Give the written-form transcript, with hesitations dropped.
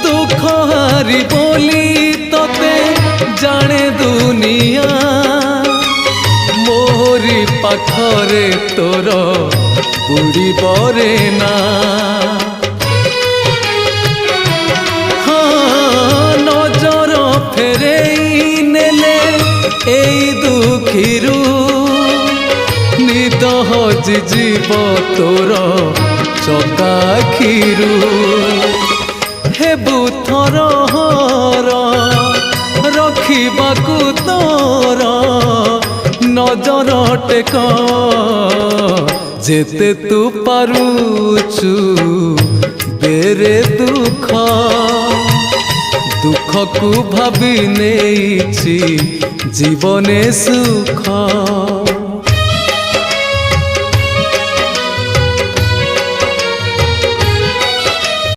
दुख हारी बोली तते जाने दुनिया मोरी पाखरे तोर बुड़ी बरे ना हाँ नजर फेरेई नेले एई दुखीरू निद हजि जीव तोर चकाखीरू हेबु थर हर रखिबाकू तोर नजर टेक जेते तू पारुचु बेरे दुख दुख को भाभी नेइछि जीवने सुख।